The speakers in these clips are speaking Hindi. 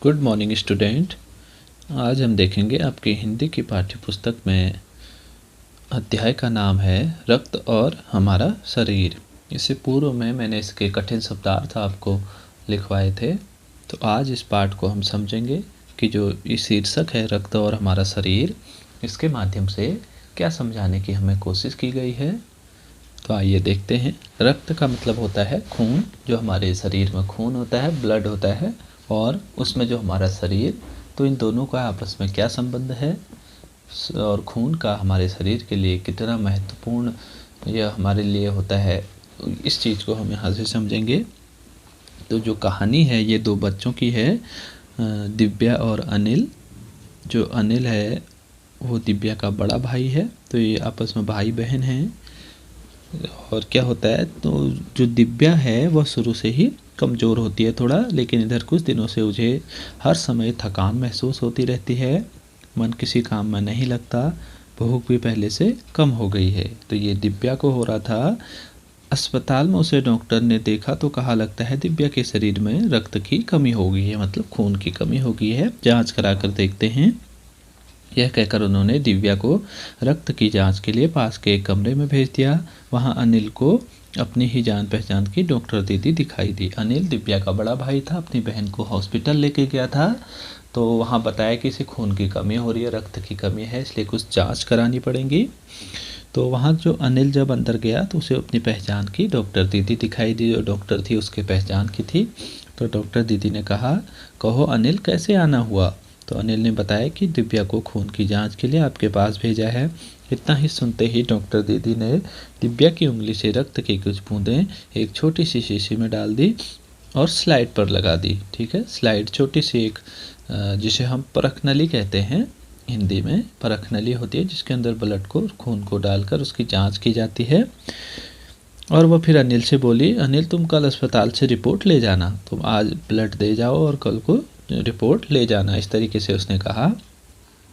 Good morning student. आज हम देखेंगे आपकी हिंदी की पाठ्य पुस्तक में अध्याय का नाम है रक्त और हमारा शरीर। इससे पूर्व में मैंने इसके कठिन शब्दार्थ आपको लिखवाए थे। तो आज इस पाठ को हम समझेंगे कि जो इस शीर्षक है रक्त और हमारा शरीर, इसके माध्यम से क्या समझाने की हमें कोशिश की गई है। तो आइए देखते हैं। रक्त का मतलब होता है खून, जो हमारे शरीर में खून होता है, ब्लड होता है, और उसमें जो हमारा शरीर, तो इन दोनों का आपस में क्या संबंध है और खून का हमारे शरीर के लिए कितना महत्वपूर्ण यह हमारे लिए होता है, इस चीज़ को हम यहाँ से समझेंगे। तो जो कहानी है ये दो बच्चों की है, दिव्या और अनिल। जो अनिल है वो दिव्या का बड़ा भाई है, तो ये आपस में भाई बहन हैं। और क्या होता है, तो जो दिव्या है वह शुरू से ही कमज़ोर होती है थोड़ा, लेकिन इधर कुछ दिनों से मुझे हर समय थकान महसूस होती रहती है, मन किसी काम में नहीं लगता, भूख भी पहले से कम हो गई है। तो ये दिव्या को हो रहा था। अस्पताल में उसे डॉक्टर ने देखा तो कहा लगता है दिव्या के शरीर में रक्त की कमी हो गई है, मतलब खून की कमी हो गई है, जांच करा कर देखते हैं। यह कहकर उन्होंने दिव्या को रक्त की जांच के लिए पास के एक कमरे में भेज दिया। वहां अनिल को अपनी ही जान पहचान की डॉक्टर दीदी दिखाई दी। अनिल दिव्या का बड़ा भाई था, अपनी बहन को हॉस्पिटल लेके गया था। तो वहाँ बताया कि इसे खून की कमी हो रही है, रक्त की कमी है, इसलिए कुछ जांच करानी पड़ेगी। तो वहाँ जो अनिल जब अंदर गया तो उसे अपनी पहचान की डॉक्टर दीदी दिखाई दी। जो डॉक्टर थी उसके पहचान की थी। तो डॉक्टर दीदी ने कहा, कहो अनिल कैसे आना हुआ। तो अनिल ने बताया कि दिव्या को खून की जांच के लिए आपके पास भेजा है। इतना ही सुनते ही डॉक्टर दीदी ने दिव्या की उंगली से रक्त की कुछ बूंदें एक छोटी सी शीशी में डाल दी और स्लाइड पर लगा दी। ठीक है, स्लाइड छोटी सी एक जिसे हम परख नली कहते हैं, हिंदी में परख नली होती है, जिसके अंदर ब्लड को, खून को डालकर उसकी जांच की जाती है। और वह फिर अनिल से बोली, अनिल तुम कल अस्पताल से रिपोर्ट ले जाना, तुम आज ब्लड दे जाओ और कल को रिपोर्ट ले जाना, इस तरीके से उसने कहा।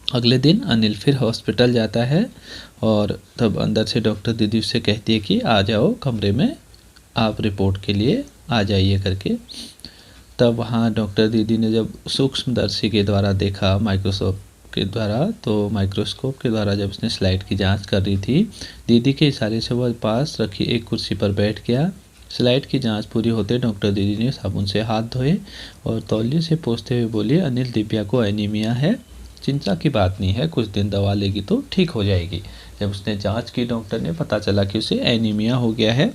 अगले दिन अनिल फिर हॉस्पिटल जाता है और तब अंदर से डॉक्टर दीदी उससे कहती है कि आ जाओ कमरे में, आप रिपोर्ट के लिए आ जाइए करके। तब वहाँ डॉक्टर दीदी ने जब सूक्ष्मदर्शी के द्वारा देखा, माइक्रोस्कोप के द्वारा जब उसने स्लाइड की जांच कर रही थी, दीदी के इशारे से वह पास रखी एक कुर्सी पर बैठ गया। स्लाइड की जांच पूरी होते डॉक्टर दीदी ने साबुन से हाथ धोए और तौलिए से पोंछते हुए बोली, अनिल दिव्या को एनीमिया है, चिंता की बात नहीं है, कुछ दिन दवा लेगी तो ठीक हो जाएगी। जब उसने जांच की डॉक्टर ने, पता चला कि उसे एनीमिया हो गया है।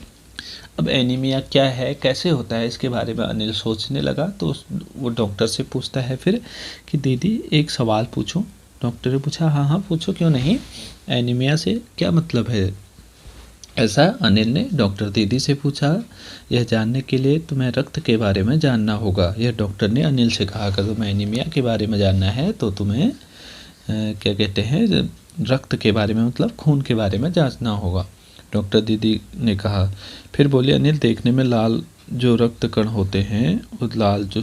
अब एनीमिया क्या है, कैसे होता है, इसके बारे में अनिल सोचने लगा। तो वो डॉक्टर से पूछता है फिर कि दीदी एक सवाल पूछूं। डॉक्टर ने पूछा, हाँ हाँ पूछो, क्यों नहीं, एनीमिया से क्या मतलब है। ऐसा अनिल ने डॉक्टर दीदी से पूछा। यह जानने के लिए तुम्हें रक्त के बारे में जानना होगा। यह डॉक्टर ने अनिल से कहा, अगर तुम्हें एनीमिया के बारे में जानना है तो तुम्हें क्या कहते हैं, रक्त के बारे में, मतलब खून के बारे में जांचना होगा। डॉक्टर दीदी ने कहा। फिर बोले, अनिल देखने में लाल जो रक्त कण होते हैं, वो लाल जो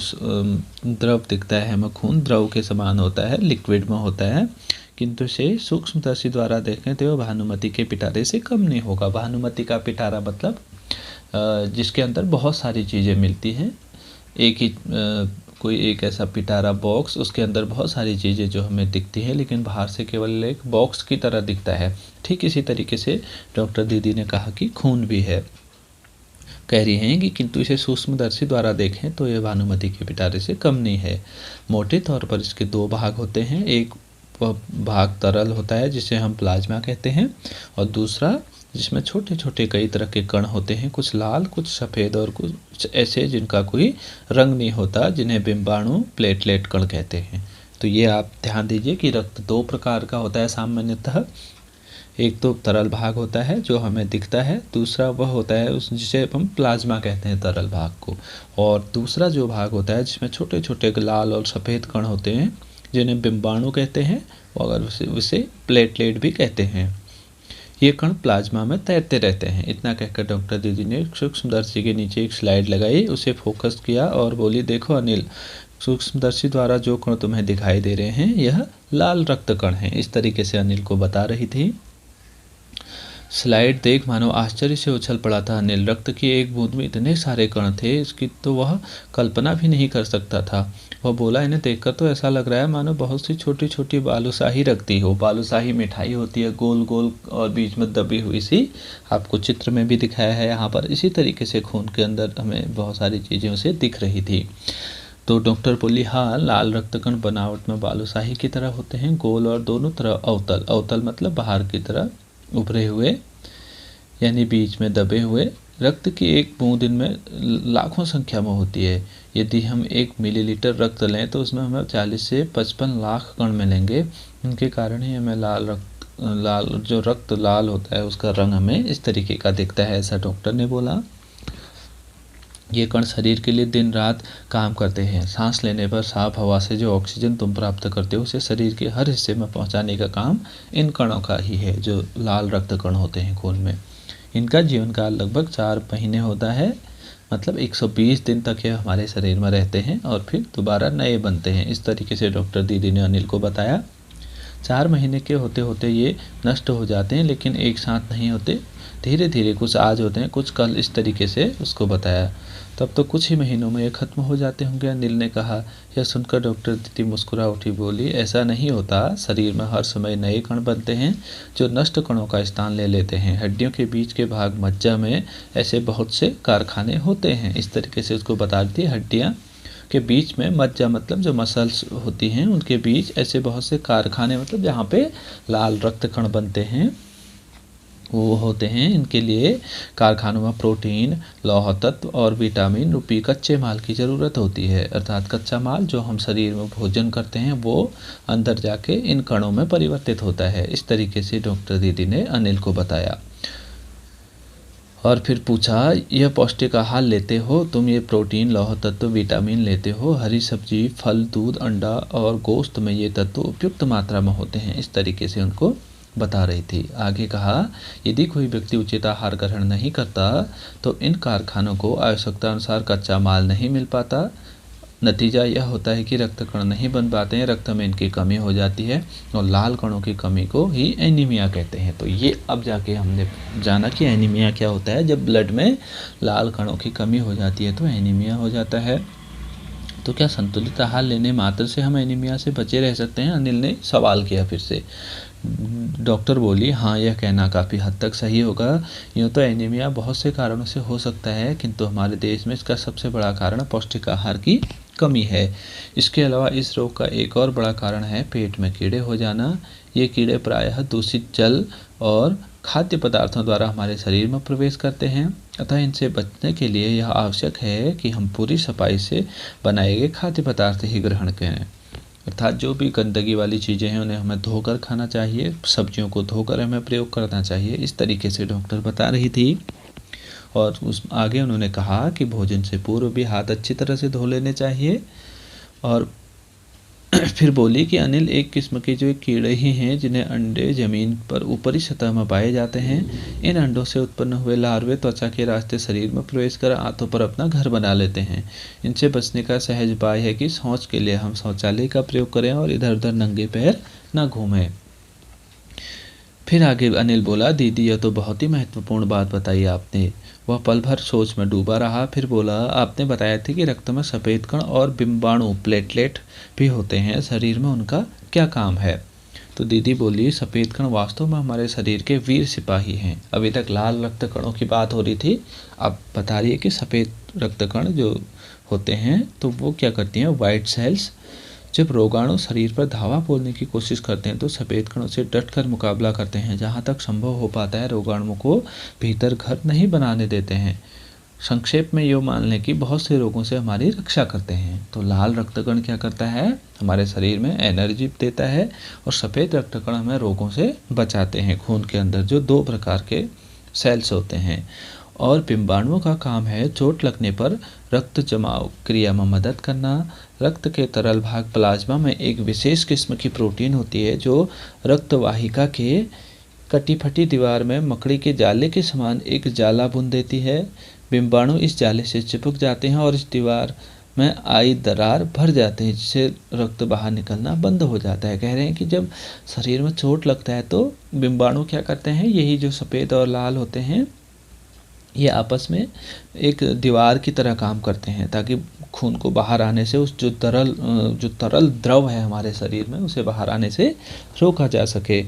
द्रव दिखता है हमें, खून द्रव के समान होता है, लिक्विड में होता है, किंतु इसे सूक्ष्मदर्शी द्वारा देखें तो भानुमति के पिटारे से कम नहीं होगा। भानुमति का पिटारा मतलब जिसके अंदर बहुत सारी चीज़ें मिलती हैं, एक ही कोई एक ऐसा पिटारा बॉक्स, उसके अंदर बहुत सारी चीज़ें जो हमें दिखती हैं, लेकिन बाहर से केवल एक बॉक्स की तरह दिखता है। ठीक इसी तरीके से डॉक्टर दीदी ने कहा कि खून भी है, कह रही हैं कि किंतु इसे सूक्ष्मदर्शी द्वारा देखें तो यह भानुमति के पिटारे से कम नहीं है। मोटे तौर पर इसके दो भाग होते हैं, एक भाग तरल होता है जिसे हम प्लाज्मा कहते हैं, और दूसरा जिसमें छोटे छोटे कई तरह के कण होते हैं, कुछ लाल, कुछ सफ़ेद और कुछ ऐसे जिनका कोई रंग नहीं होता, जिन्हें बिंबाणु प्लेटलेट कण कहते हैं। तो ये आप ध्यान दीजिए कि रक्त दो प्रकार का होता है सामान्यतः। एक तो तरल भाग होता है जो हमें दिखता है, दूसरा वह होता है उस जिसे हम प्लाज्मा कहते हैं, तरल भाग को। और दूसरा जो भाग होता है जिसमें छोटे छोटे लाल और सफ़ेद कण होते हैं, जिन्हें बिंबाणु कहते हैं, और उसे प्लेटलेट भी कहते हैं। ये कण प्लाज्मा में तैरते रहते हैं। इतना कहकर डॉक्टर दीदी ने सूक्ष्मदर्शी के नीचे एक स्लाइड लगाई, उसे फोकस किया और बोली, देखो अनिल, सूक्ष्मदर्शी द्वारा जो कण तुम्हें दिखाई दे रहे हैं यह लाल रक्त कण हैं। इस तरीके से अनिल को बता रही थी। स्लाइड देख मानो आश्चर्य से उछल पड़ा था अनिल। रक्त की एक बूंद में इतने सारे कण थे, इसकी तो वह कल्पना भी नहीं कर सकता था। वह बोला, इन्हें देखकर तो ऐसा लग रहा है मानो बहुत सी छोटी छोटी बालूशाही रखती हो। बालूशाही मिठाई होती है, गोल गोल और बीच में दबी हुई सी। आपको चित्र में भी दिखाया है यहाँ पर। इसी तरीके से खून के अंदर हमें बहुत सारी चीज़ें उसे दिख रही थी। तो डॉक्टर बोली, हाँ, लाल रक्तकण बनावट में बालूशाही की तरह होते हैं, गोल और दोनों तरफ अवतल। अवतल मतलब बाहर की तरह उभरे हुए, यानी बीच में दबे हुए। रक्त की एक बूंद इनमें लाखों संख्या में होती है। यदि हम 1 मिलीलीटर रक्त लें तो उसमें हमें 40 से 55 लाख कण मिलेंगे। इनके कारण ही हमें लाल जो रक्त लाल होता है उसका रंग हमें इस तरीके का दिखता है, ऐसा डॉक्टर ने बोला। ये कण शरीर के लिए दिन रात काम करते हैं। सांस लेने पर साफ हवा से जो ऑक्सीजन तुम प्राप्त करते हो उसे शरीर के हर हिस्से में पहुंचाने का काम इन कणों का ही है, जो लाल रक्त कण होते हैं खून में। इनका जीवन काल लगभग 4 महीने होता है, मतलब 120 दिन तक ये हमारे शरीर में रहते हैं और फिर दोबारा नए बनते हैं। इस तरीके से डॉक्टर दीदी ने अनिल को बताया। 4 महीने के होते होते ये नष्ट हो जाते हैं, लेकिन एक साथ नहीं होते, धीरे धीरे कुछ आज होते हैं कुछ कल, इस तरीके से उसको बताया। तब तो कुछ ही महीनों में ये खत्म हो जाते होंगे, अनिल ने कहा। यह सुनकर डॉक्टर दीदी मुस्कुरा उठी, बोली, ऐसा नहीं होता। शरीर में हर समय नए कण बनते हैं जो नष्ट कणों का स्थान ले लेते हैं। हड्डियों के बीच के भाग मज्जा में ऐसे बहुत से कारखाने होते हैं। इस तरीके से उसको बता दी। हड्डियाँ के बीच में मज्जा मतलब जो मसल्स होती हैं उनके बीच ऐसे बहुत से कारखाने, मतलब जहाँ पे लाल रक्त कण बनते हैं वो होते हैं। इनके लिए कारखानों में प्रोटीन, लौह तत्व और विटामिन रूपी कच्चे माल की ज़रूरत होती है। अर्थात कच्चा माल जो हम शरीर में भोजन करते हैं वो अंदर जाके इन कणों में परिवर्तित होता है। इस तरीके से डॉक्टर दीदी ने अनिल को बताया और फिर पूछा, यह पौष्टिक आहार लेते हो तुम? ये प्रोटीन, लौह तत्व, विटामिन लेते हो? हरी सब्जी, फल, दूध, अंडा और गोश्त में ये तत्व उपयुक्त मात्रा में होते हैं। इस तरीके से उनको बता रही थी। आगे कहा, यदि कोई व्यक्ति उचित आहार ग्रहण नहीं करता तो इन कारखानों को आवश्यकता अनुसार कच्चा माल नहीं मिल पाता। नतीजा यह होता है कि रक्त कण नहीं बन पाते हैं, रक्त में इनकी कमी हो जाती है और लाल कणों की कमी को ही एनीमिया कहते हैं। तो ये अब जाके हमने जाना कि एनीमिया क्या होता है। जब ब्लड में लाल कणों की कमी हो जाती है तो एनीमिया हो जाता है। तो क्या संतुलित आहार लेने मात्र से हम एनीमिया से बचे रह सकते हैं? अनिल ने सवाल किया फिर से। डॉक्टर बोली, हाँ, यह कहना काफ़ी हद तक सही होगा। यूँ तो एनीमिया बहुत से कारणों से हो सकता है, किंतु हमारे देश में इसका सबसे बड़ा कारण पौष्टिक आहार की कमी है। इसके अलावा इस रोग का एक और बड़ा कारण है पेट में कीड़े हो जाना। ये कीड़े प्रायः दूषित जल और खाद्य पदार्थों द्वारा हमारे शरीर में प्रवेश करते हैं। अतः इनसे बचने के लिए यह आवश्यक है कि हम पूरी सफाई से बनाए गए खाद्य पदार्थ ही ग्रहण करें। अर्थात जो भी गंदगी वाली चीज़ें हैं उन्हें हमें धोकर खाना चाहिए, सब्जियों को धोकर हमें प्रयोग करना चाहिए। इस तरीके से डॉक्टर बता रही थी। और उस आगे उन्होंने कहा कि भोजन से पूर्व भी हाथ अच्छी तरह से धो लेने चाहिए। और फिर बोली कि अनिल, एक किस्म के जो कीड़े ही हैं जिन्हें अंडे जमीन पर ऊपरी सतह में पाए जाते हैं। इन अंडों से उत्पन्न हुए लार्वे त्वचा के रास्ते शरीर में प्रवेश कर आंतों पर अपना घर बना लेते हैं। इनसे बचने का सहज उपाय है कि शौच के लिए हम शौचालय का प्रयोग करें और इधर उधर नंगे पैर न घूमें। फिर आगे अनिल बोला, दीदी, यह तो बहुत ही महत्वपूर्ण बात बताई आपने। वह पल भर सोच में डूबा रहा, फिर बोला, आपने बताया था कि रक्त में सफ़ेद कण और बिंबाणु प्लेटलेट भी होते हैं, शरीर में उनका क्या काम है? तो दीदी बोली, सफ़ेद कण वास्तव में हमारे शरीर के वीर सिपाही हैं। अभी तक लाल रक्त कणों की बात हो रही थी, अब बता रही है कि सफ़ेद रक्त कण जो होते हैं तो वो क्या करती हैं, वाइट सेल्स जब रोगाणु शरीर पर धावा बोलने की कोशिश करते हैं तो सफ़ेद कणों से डटकर मुकाबला करते हैं। जहाँ तक संभव हो पाता है रोगाणुओं को भीतर घर नहीं बनाने देते हैं। संक्षेप में ये मान लें कि बहुत से रोगों से हमारी रक्षा करते हैं। तो लाल रक्तकण क्या करता है, हमारे शरीर में एनर्जी देता है, और सफ़ेद रक्तकण हमें रोगों से बचाते हैं। खून के अंदर जो 2 प्रकार के सेल्स होते हैं। और बिंबाणुओं का काम है चोट लगने पर रक्त जमाव क्रिया में मदद करना। रक्त के तरल भाग प्लाज्मा में एक विशेष किस्म की प्रोटीन होती है जो रक्तवाहिका के कटी फटी दीवार में मकड़ी के जाले के समान एक जाला बुन देती है। बिंबाणु इस जाले से चिपक जाते हैं और इस दीवार में आई दरार भर जाते हैं, जिससे रक्त बाहर निकलना बंद हो जाता है। कह रहे हैं कि जब शरीर में चोट लगता है तो बिंबाणु क्या करते हैं, यही जो सफ़ेद और लाल होते हैं, ये आपस में एक दीवार की तरह काम करते हैं, ताकि खून को बाहर आने से उस जो तरल द्रव है हमारे शरीर में, उसे बाहर आने से रोका जा सके।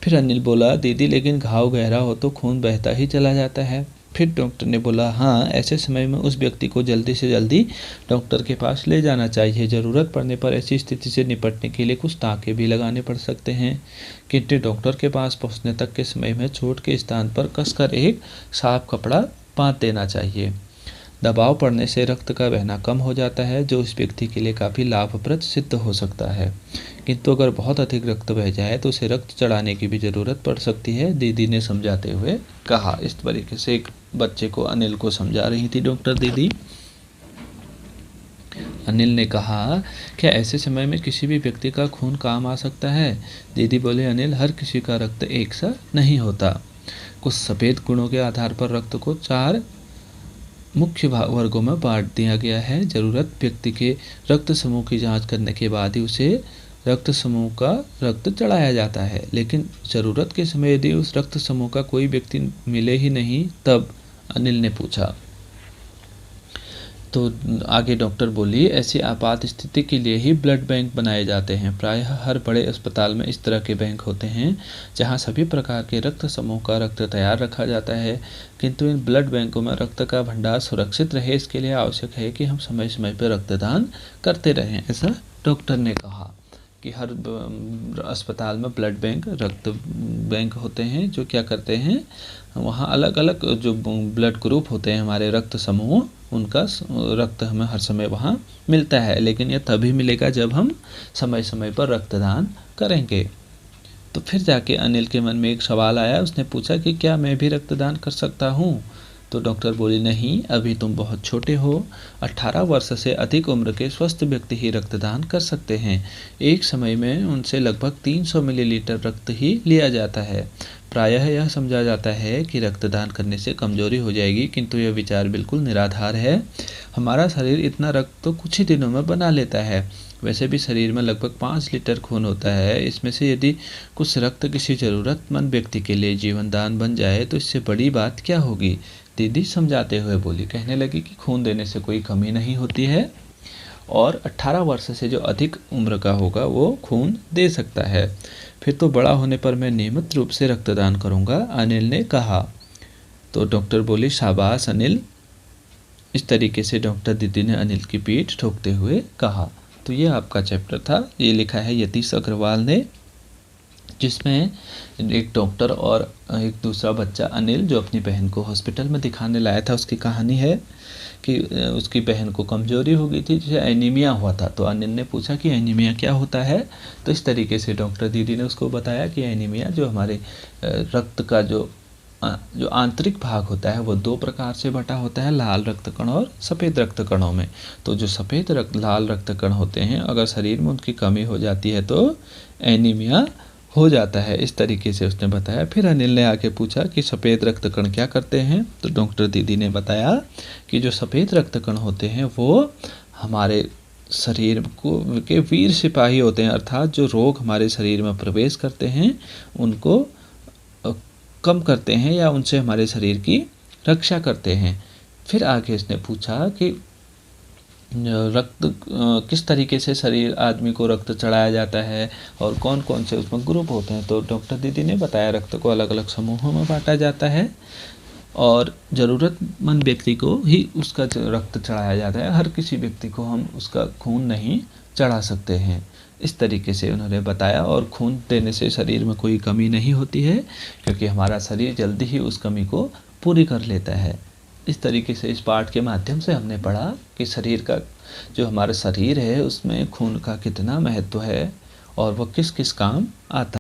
फिर अनिल बोला, दीदी लेकिन घाव गहरा हो तो खून बहता ही चला जाता है। फिर डॉक्टर ने बोला, हाँ, ऐसे समय में उस व्यक्ति को जल्दी से जल्दी डॉक्टर के पास ले जाना चाहिए। ज़रूरत पड़ने पर ऐसी स्थिति से निपटने के लिए कुछ टाँके भी लगाने पड़ सकते हैं, किंतु डॉक्टर के पास पहुंचने तक के समय में चोट के स्थान पर कसकर एक साफ कपड़ा बांध देना चाहिए। दबाव पड़ने से रक्त का बहना कम हो जाता है, जो इस व्यक्ति के लिए काफ़ी लाभप्रद सिद्ध हो सकता है, किंतु अगर बहुत अधिक रक्त बह जाए तो उसे रक्त चढ़ाने की भी ज़रूरत पड़ सकती है, दीदी ने समझाते हुए कहा। इस तरीके से एक बच्चे को, अनिल को समझा रही थी डॉक्टर दीदी। अनिल ने कहा, क्या ऐसे समय में किसी भी व्यक्ति का खून काम आ सकता है? दीदी बोले, अनिल, हर किसी का रक्त एक सा नहीं होता। कुछ सफ़ेद गुणों के आधार पर रक्त को 4 मुख्य वर्गों में बांट दिया गया है। ज़रूरत व्यक्ति के रक्त समूह की जांच करने के बाद ही उसे रक्त समूह का रक्त चढ़ाया जाता है, लेकिन ज़रूरत के समय यदि उस रक्त समूह का कोई व्यक्ति मिले ही नहीं, तब? अनिल ने पूछा। तो आगे डॉक्टर बोली, ऐसी आपात स्थिति के लिए ही ब्लड बैंक बनाए जाते हैं। प्रायः हर बड़े अस्पताल में इस तरह के बैंक होते हैं, जहां सभी प्रकार के रक्त समूह का रक्त तैयार रखा जाता है, किंतु इन ब्लड बैंकों में रक्त का भंडार सुरक्षित रहे, इसके लिए आवश्यक है कि हम समय समय पर रक्तदान करते रहें। ऐसा डॉक्टर ने कहा कि हर अस्पताल में ब्लड बैंक, रक्त बैंक होते हैं, जो क्या करते हैं, वहाँ अलग अलग जो ब्लड ग्रुप होते हैं, हमारे रक्त समूह, उनका रक्त हमें हर समय वहाँ मिलता है, लेकिन यह तभी मिलेगा जब हम समय समय पर रक्तदान करेंगे। तो फिर जाके अनिल के मन में एक सवाल आया। उसने पूछा कि क्या मैं भी रक्तदान कर सकता हूँ? तो डॉक्टर बोली, नहीं, अभी तुम बहुत छोटे हो। 18 वर्ष से अधिक उम्र के स्वस्थ व्यक्ति ही रक्तदान कर सकते हैं। एक समय में उनसे लगभग 300 मिलीलीटर रक्त ही लिया जाता है। प्रायः यह समझा जाता है कि रक्तदान करने से कमजोरी हो जाएगी, किंतु यह विचार बिल्कुल निराधार है। हमारा शरीर इतना रक्त तो कुछ ही दिनों में बना लेता है। वैसे भी शरीर में लगभग 5 लीटर खून होता है। इसमें से यदि कुछ रक्त किसी ज़रूरतमंद व्यक्ति के लिए जीवन दान बन जाए तो इससे बड़ी बात क्या होगी? दीदी समझाते हुए बोली, कहने लगी कि खून देने से कोई कमी नहीं होती है, और 18 वर्ष से जो अधिक उम्र का होगा वो खून दे सकता है। फिर तो बड़ा होने पर मैं नियमित रूप से रक्तदान करूंगा, अनिल ने कहा। तो डॉक्टर बोली, शाबाश अनिल। इस तरीके से डॉक्टर दीदी ने अनिल की पीठ ठोकते हुए कहा। तो ये आपका चैप्टर था, ये लिखा है यतीश अग्रवाल ने, जिसमें एक डॉक्टर और एक दूसरा बच्चा अनिल, जो अपनी बहन को हॉस्पिटल में दिखाने लाया था, उसकी कहानी है कि उसकी बहन को कमजोरी हो गई थी, जिसे एनीमिया हुआ था। तो अनिल ने पूछा कि एनीमिया क्या होता है? तो इस तरीके से डॉक्टर दीदी ने उसको बताया कि एनीमिया जो हमारे रक्त का जो आंतरिक भाग होता है वो 2 प्रकार से बटा होता है, लाल रक्त कण और सफ़ेद रक्त कणों में। तो जो लाल रक्त कण होते हैं, अगर शरीर में उनकी कमी हो जाती है तो एनीमिया हो जाता है। इस तरीके से उसने बताया। फिर अनिल ने आके पूछा कि सफ़ेद रक्त कण क्या करते हैं? तो डॉक्टर दीदी ने बताया कि जो सफ़ेद रक्त कण होते हैं वो हमारे शरीर को के वीर सिपाही होते हैं, अर्थात जो रोग हमारे शरीर में प्रवेश करते हैं उनको कम करते हैं या उनसे हमारे शरीर की रक्षा करते हैं। फिर आगे इसने पूछा कि रक्त किस तरीके से शरीर आदमी को रक्त चढ़ाया जाता है और कौन कौन से उसमें ग्रुप होते हैं। तो डॉक्टर दीदी ने बताया, रक्त को अलग अलग समूहों में बांटा जाता है और ज़रूरतमंद व्यक्ति को ही उसका रक्त चढ़ाया जाता है। हर किसी व्यक्ति को हम उसका खून नहीं चढ़ा सकते हैं। इस तरीके से उन्होंने बताया, और खून देने से शरीर में कोई कमी नहीं होती है, क्योंकि हमारा शरीर जल्दी ही उस कमी को पूरी कर लेता है। इस तरीके से इस पाठ के माध्यम से हमने पढ़ा कि शरीर का जो हमारा शरीर है उसमें खून का कितना महत्व है और वह किस किस काम आता है।